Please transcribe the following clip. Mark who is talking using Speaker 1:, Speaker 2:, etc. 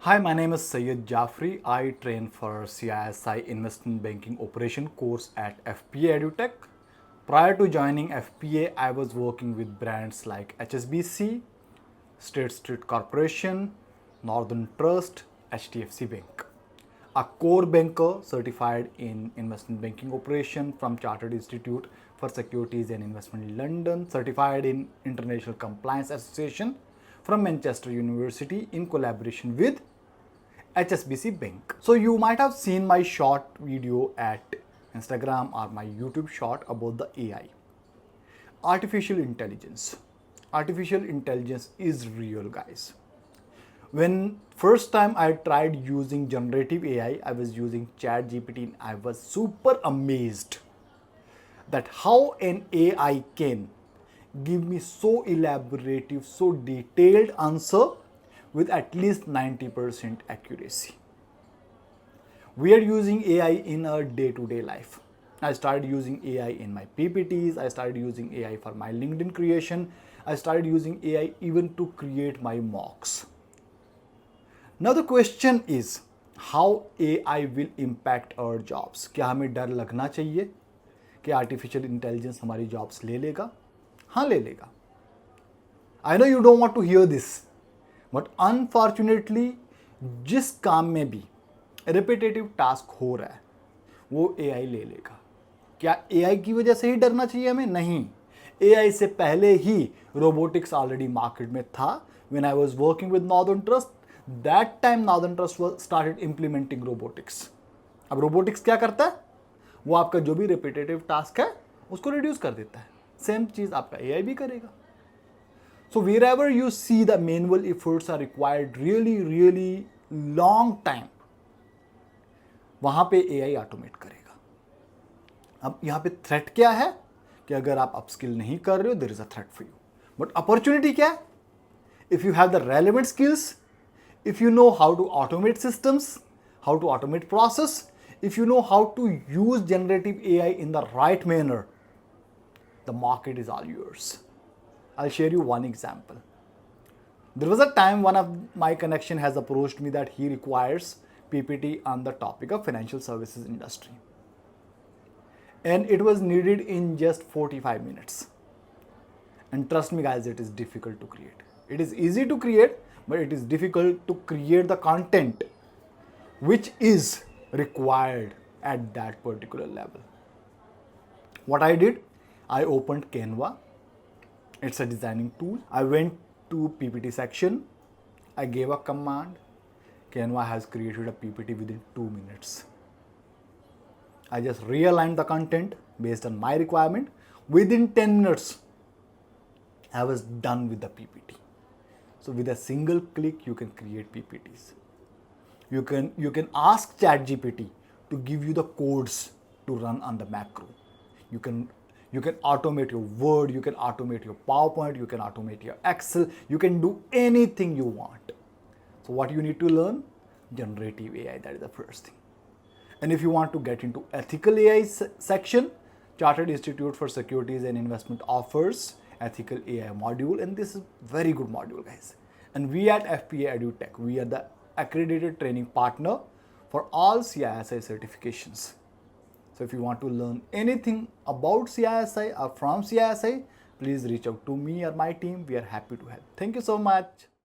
Speaker 1: Hi, my name is Syed Jafri. I train for CISI Investment Banking Operation course at FPA EduTech. Prior to joining FPA, I was working with brands like HSBC, State Street Corporation, Northern Trust, HDFC Bank. A core banker certified in investment banking operation from Chartered Institute for Securities and Investment in London, certified in International Compliance Association from Manchester University in collaboration with HSBC Bank. So you might have seen my short video at Instagram or my YouTube short about the AI. Artificial intelligence. Artificial intelligence is real, guys. When first time I tried using generative AI, I was using ChatGPT and I was super amazed that how an AI can give me so elaborative, so detailed answer with at least 90% accuracy. We are using AI in our day-to-day life. I started using AI in my PPTs, I started using AI for my LinkedIn creation, I started using AI even to create my mocks. Now the question is, how AI will impact our jobs? क्या हमें डर लगना चाहिए कि artificial intelligence हमारी jobs ले लेगा? हाँ, ले लेगा. I know you don't want to hear this. But unfortunately जिस काम में भी रिपीटेटिव टास्क हो रहा है वो एआई ले लेगा. क्या एआई की वजह से ही डरना चाहिए हमें? नहीं. एआई से पहले ही रोबोटिक्स ऑलरेडी मार्केट में था. When I was working with northern trust, that time northern trust started implementing robotics. अब रोबोटिक्स क्या करता है? वो आपका जो भी रिपीटेटिव टास्क है उसको रिड्यूस कर देता है. सेम चीज आपका एआई भी करेगा. So wherever you see the manual efforts are required really long time, वहाँ पे AI ऑटोमेट करेगा. अब यहाँ पे थ्रेट क्या है कि अगर आप अपस्किल नहीं कर रहे हो, there is a threat for you. But opportunity क्या है? If you have the relevant skills, if you know how to automate systems, how to automate process, if you know how to use generative AI in the right manner, the market is all yours. I'll share you one example. There was a time one of my connection has approached me that he requires PPT on the topic of financial services industry. And it was needed in just 45 minutes. And trust me guys, it is difficult to create. It is easy to create, but it is difficult to create the content which is required at that particular level. What I did, I opened Canva. It's a designing tool. I went to PPT section. I gave a command. Canva has created a PPT within 2 minutes. I just realigned the content based on my requirement. Within 10 minutes, I was done with the PPT. So with a single click, you can create PPTs. You can ask ChatGPT to give you the codes to run on the macro. You can automate your Word, you can automate your PowerPoint, you can automate your Excel, you can do anything you want. So what you need to learn? Generative AI, that is the first thing. And if you want to get into ethical AI section, Chartered Institute for Securities and Investment offers ethical AI module, and this is very good module, guys. And we at FPA EduTech, we are the accredited training partner for all CISI certifications. So if you want to learn anything about CISI or from CISI, please reach out to me or my team. We are happy to help. Thank you so much.